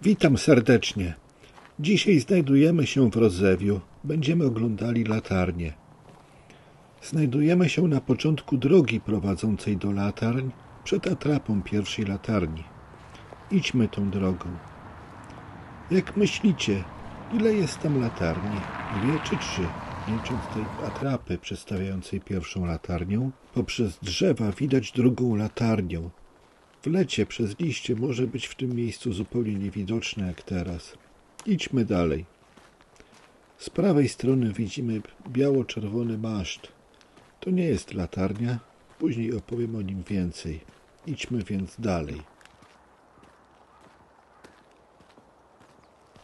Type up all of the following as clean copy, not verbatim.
Witam serdecznie. Dzisiaj znajdujemy się w Rozewiu. Będziemy oglądali latarnię. Znajdujemy się na początku drogi prowadzącej do latarń, przed atrapą pierwszej latarni. Idźmy tą drogą. Jak myślicie, ile jest tam latarni? 2 czy 3? Licząc tej atrapy przedstawiającej pierwszą latarnię, poprzez drzewa widać drugą latarnię. W lecie przez liście może być w tym miejscu zupełnie niewidoczne jak teraz. Idźmy dalej. Z prawej strony widzimy biało-czerwony maszt. To nie jest latarnia, później opowiem o nim więcej. Idźmy więc dalej.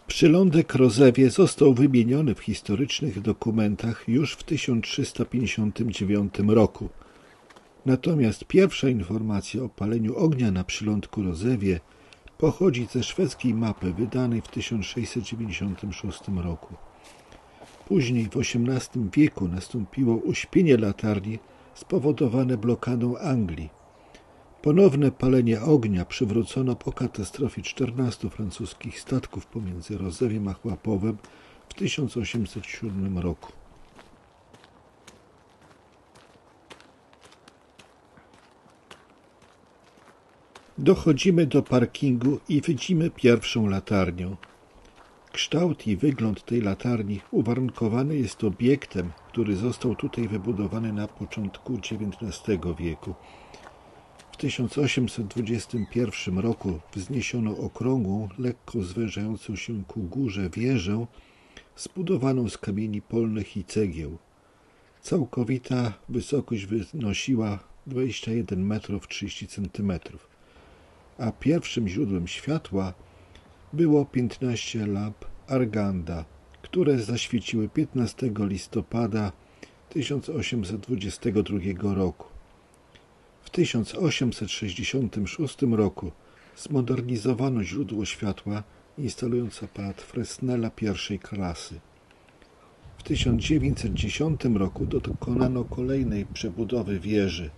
Przylądek Rozewie został wymieniony w historycznych dokumentach już w 1359 roku. Natomiast pierwsza informacja o paleniu ognia na przylądku Rozewie pochodzi ze szwedzkiej mapy wydanej w 1696 roku. Później w XVIII wieku nastąpiło uśpienie latarni spowodowane blokadą Anglii. Ponowne palenie ognia przywrócono po katastrofie 14 francuskich statków pomiędzy Rozewiem a Chłapowem w 1807 roku. Dochodzimy do parkingu i widzimy pierwszą latarnię. Kształt i wygląd tej latarni uwarunkowany jest obiektem, który został tutaj wybudowany na początku XIX wieku. W 1821 roku wzniesiono okrągłą, lekko zwężającą się ku górze wieżę zbudowaną z kamieni polnych i cegieł. Całkowita wysokość wynosiła 21 metrów 30 centymetrów, a pierwszym źródłem światła było 15 lamp Arganda, które zaświeciły 15 listopada 1822 roku. W 1866 roku zmodernizowano źródło światła, instalując aparat Fresnela pierwszej klasy. W 1910 roku dokonano kolejnej przebudowy wieży.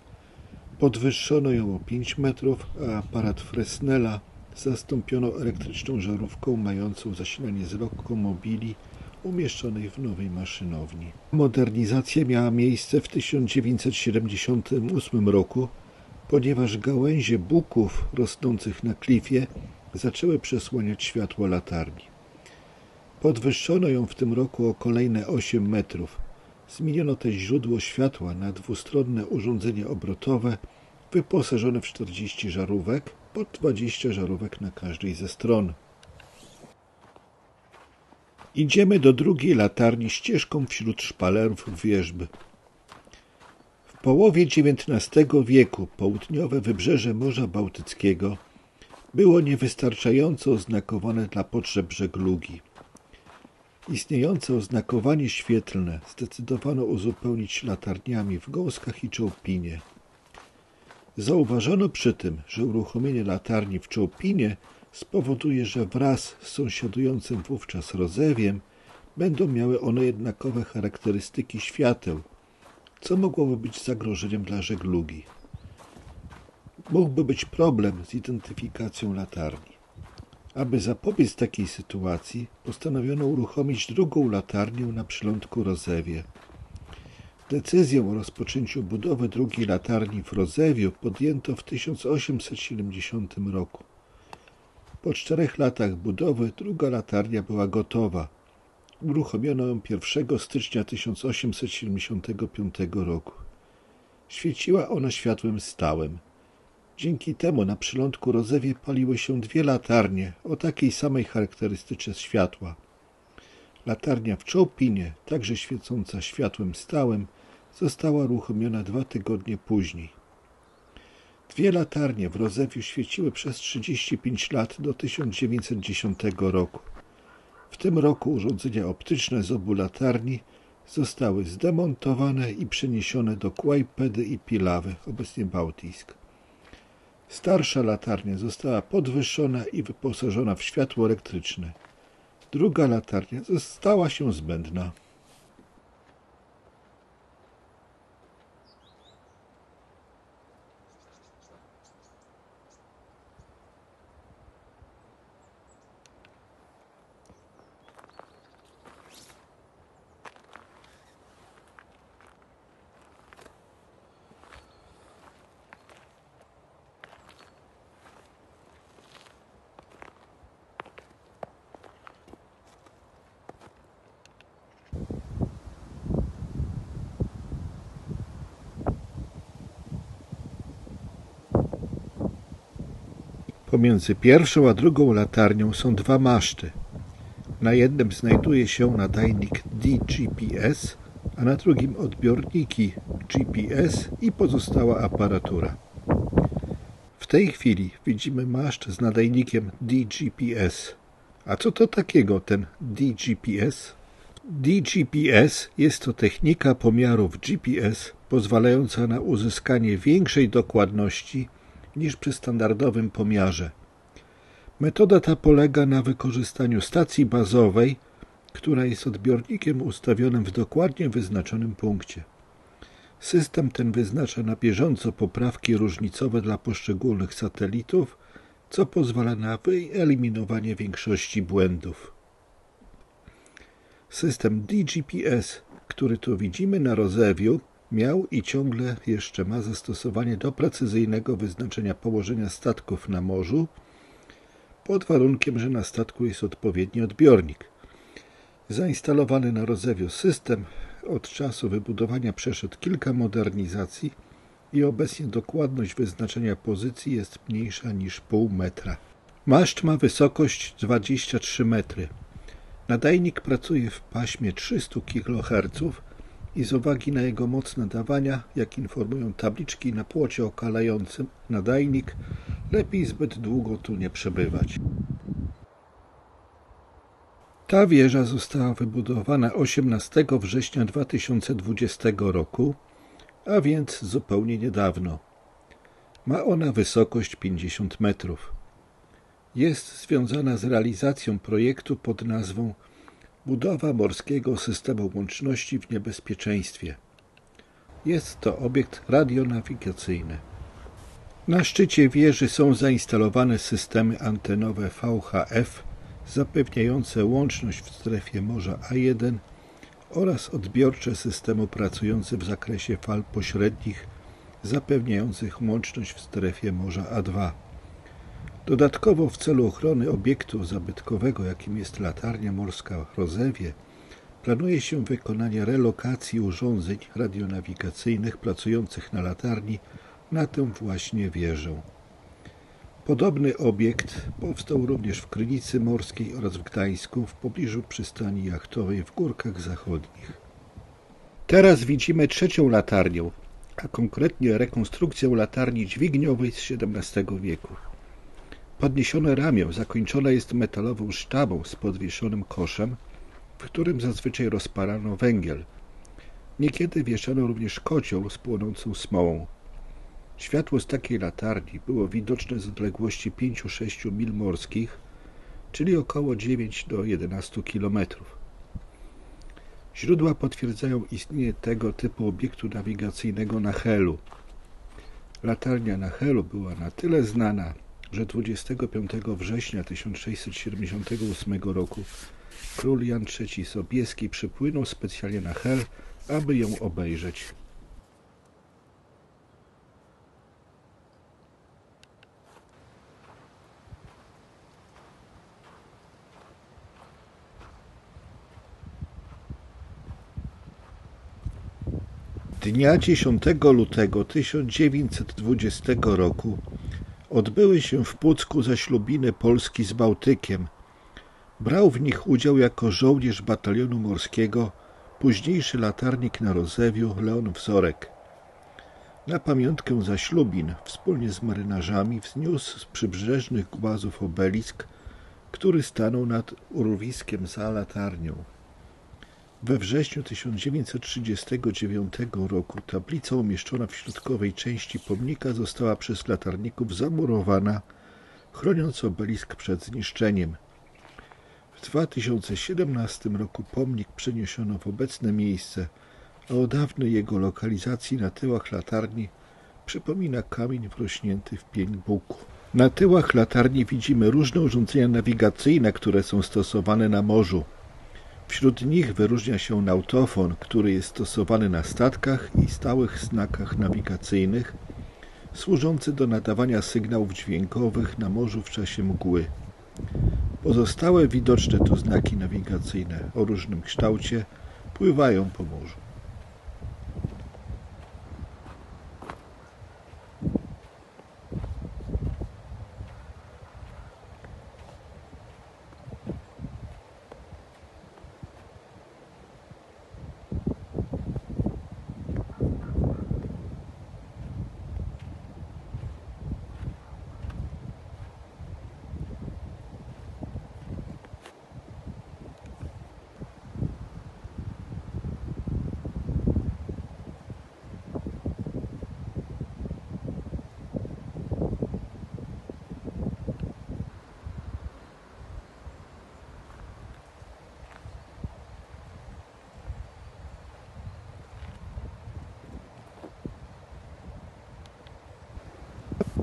Podwyższono ją o 5 metrów, a aparat Fresnela zastąpiono elektryczną żarówką mającą zasilanie z lokomobili umieszczonej w nowej maszynowni. Modernizacja miała miejsce w 1978 roku, ponieważ gałęzie buków rosnących na klifie zaczęły przesłaniać światło latarni. Podwyższono ją w tym roku o kolejne 8 metrów. Zmieniono też źródło światła na dwustronne urządzenie obrotowe wyposażone w 40 żarówek, po 20 żarówek na każdej ze stron. Idziemy do drugiej latarni ścieżką wśród szpalerów wierzby. W połowie XIX wieku południowe wybrzeże Morza Bałtyckiego było niewystarczająco oznakowane dla potrzeb żeglugi. Istniejące oznakowanie świetlne zdecydowano uzupełnić latarniami w Gąskach i Czołpinie. Zauważono przy tym, że uruchomienie latarni w Czołpinie spowoduje, że wraz z sąsiadującym wówczas Rozewiem będą miały one jednakowe charakterystyki świateł, co mogłoby być zagrożeniem dla żeglugi. Mógłby być problem z identyfikacją latarni. Aby zapobiec takiej sytuacji, postanowiono uruchomić drugą latarnię na przylądku Rozewie. Decyzję o rozpoczęciu budowy drugiej latarni w Rozewiu podjęto w 1870 roku. Po 4 latach budowy druga latarnia była gotowa. Uruchomiono ją 1 stycznia 1875 roku. Świeciła ona światłem stałym. Dzięki temu na przylądku Rozewie paliły się 2 latarnie o takiej samej charakterystyce światła. Latarnia w Czołpinie, także świecąca światłem stałym, została uruchomiona 2 tygodnie później. 2 latarnie w Rozewiu świeciły przez 35 lat do 1910 roku. W tym roku urządzenia optyczne z obu latarni zostały zdemontowane i przeniesione do Kłajpedy i Pilawy, obecnie Bałtysk. Starsza latarnia została podwyższona i wyposażona w światło elektryczne. Druga latarnia stała się zbędna. Pomiędzy pierwszą a drugą latarnią są dwa maszty. Na jednym znajduje się nadajnik DGPS, a na drugim odbiorniki GPS i pozostała aparatura. W tej chwili widzimy maszt z nadajnikiem DGPS. A co to takiego ten DGPS? DGPS jest to technika pomiarów GPS pozwalająca na uzyskanie większej dokładności niż przy standardowym pomiarze. Metoda ta polega na wykorzystaniu stacji bazowej, która jest odbiornikiem ustawionym w dokładnie wyznaczonym punkcie. System ten wyznacza na bieżąco poprawki różnicowe dla poszczególnych satelitów, co pozwala na wyeliminowanie większości błędów. System DGPS, który tu widzimy na rozewiu, miał i ciągle jeszcze ma zastosowanie do precyzyjnego wyznaczenia położenia statków na morzu, pod warunkiem, że na statku jest odpowiedni odbiornik. Zainstalowany na rozewiu system od czasu wybudowania przeszedł kilka modernizacji i obecnie dokładność wyznaczenia pozycji jest mniejsza niż pół metra. Maszt ma wysokość 23 metry. Nadajnik pracuje w paśmie 300 kHz i z uwagi na jego moc nadawania, jak informują tabliczki na płocie okalającym nadajnik, lepiej zbyt długo tu nie przebywać. Ta wieża została wybudowana 18 września 2020 roku, a więc zupełnie niedawno. Ma ona wysokość 50 metrów. Jest związana z realizacją projektu pod nazwą Budowa morskiego systemu łączności w niebezpieczeństwie. Jest to obiekt radionawigacyjny. Na szczycie wieży są zainstalowane systemy antenowe VHF zapewniające łączność w strefie Morza A1 oraz odbiorcze systemu pracujące w zakresie fal pośrednich zapewniających łączność w strefie Morza A2. Dodatkowo w celu ochrony obiektu zabytkowego, jakim jest latarnia morska Rozewie, planuje się wykonanie relokacji urządzeń radionawigacyjnych pracujących na latarni na tę właśnie wieżę. Podobny obiekt powstał również w Krynicy Morskiej oraz w Gdańsku w pobliżu przystani jachtowej w Górkach Zachodnich. Teraz widzimy trzecią latarnię, a konkretnie rekonstrukcję latarni dźwigniowej z XVII wieku. Podniesione ramię zakończone jest metalową sztabą z podwieszonym koszem, w którym zazwyczaj rozpalano węgiel. Niekiedy wieszano również kocioł z płonącą smołą. Światło z takiej latarni było widoczne z odległości 5-6 mil morskich, czyli około 9 do 11 kilometrów. Źródła potwierdzają istnienie tego typu obiektu nawigacyjnego na Helu. Latarnia na Helu była na tyle znana, że 25 września 1678 roku król Jan III Sobieski przypłynął specjalnie na Hel, aby ją obejrzeć. Dnia 10 lutego 1920 roku odbyły się w Pucku zaślubiny Polski z Bałtykiem. Brał w nich udział jako żołnierz batalionu morskiego późniejszy latarnik na Rozewiu Leon Wzorek. Na pamiątkę zaślubin wspólnie z marynarzami wzniósł z przybrzeżnych głazów obelisk, który stanął nad urwiskiem za latarnią. We wrześniu 1939 roku tablica umieszczona w środkowej części pomnika została przez latarników zamurowana, chroniąc obelisk przed zniszczeniem. W 2017 roku pomnik przeniesiono w obecne miejsce, a o dawnej jego lokalizacji na tyłach latarni przypomina kamień wrośnięty w pień buku. Na tyłach latarni widzimy różne urządzenia nawigacyjne, które są stosowane na morzu. Wśród nich wyróżnia się nautofon, który jest stosowany na statkach i stałych znakach nawigacyjnych, służący do nadawania sygnałów dźwiękowych na morzu w czasie mgły. Pozostałe widoczne tu znaki nawigacyjne o różnym kształcie pływają po morzu.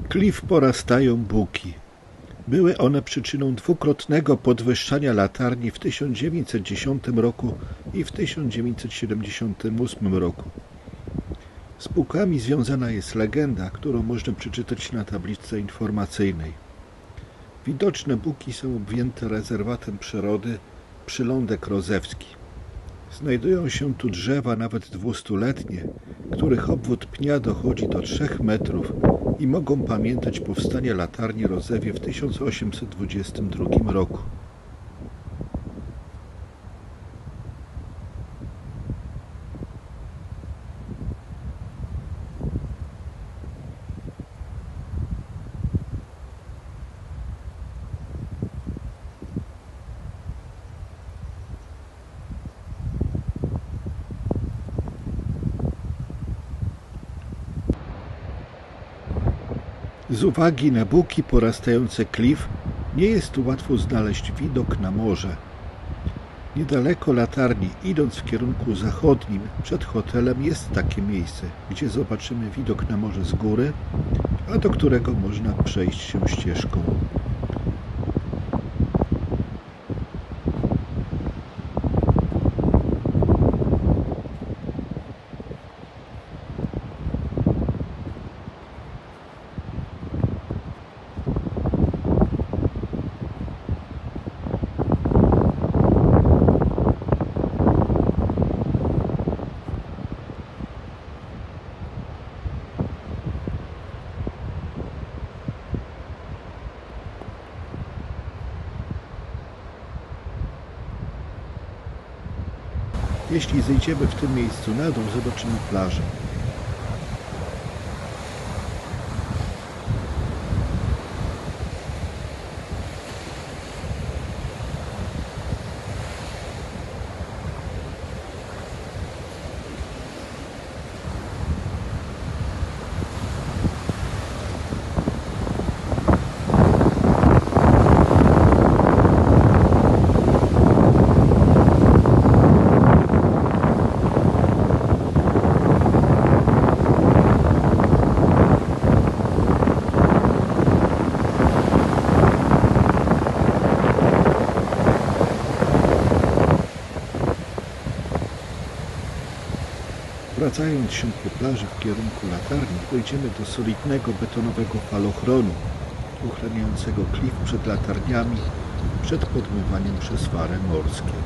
Klif porastają buki. Były one przyczyną dwukrotnego podwyższania latarni w 1910 roku i w 1978 roku. Z bukami związana jest legenda, którą można przeczytać na tabliczce informacyjnej. Widoczne buki są objęte rezerwatem przyrody Przylądek Rozewski. Znajdują się tu drzewa nawet 200-letnie, których obwód pnia dochodzi do 3 metrów i mogą pamiętać powstanie latarni Rozewie w 1822 roku. Z uwagi na buki porastające klif nie jest tu łatwo znaleźć widok na morze. Niedaleko latarni, idąc w kierunku zachodnim, przed hotelem jest takie miejsce, gdzie zobaczymy widok na morze z góry, a do którego można przejść się ścieżką. Jeśli zejdziemy w tym miejscu na dół, zobaczymy plażę. Wracając się po plaży w kierunku latarni, dojdziemy do solidnego betonowego falochronu ochraniającego klif przed latarniami, przed podmywaniem przez fale morskie.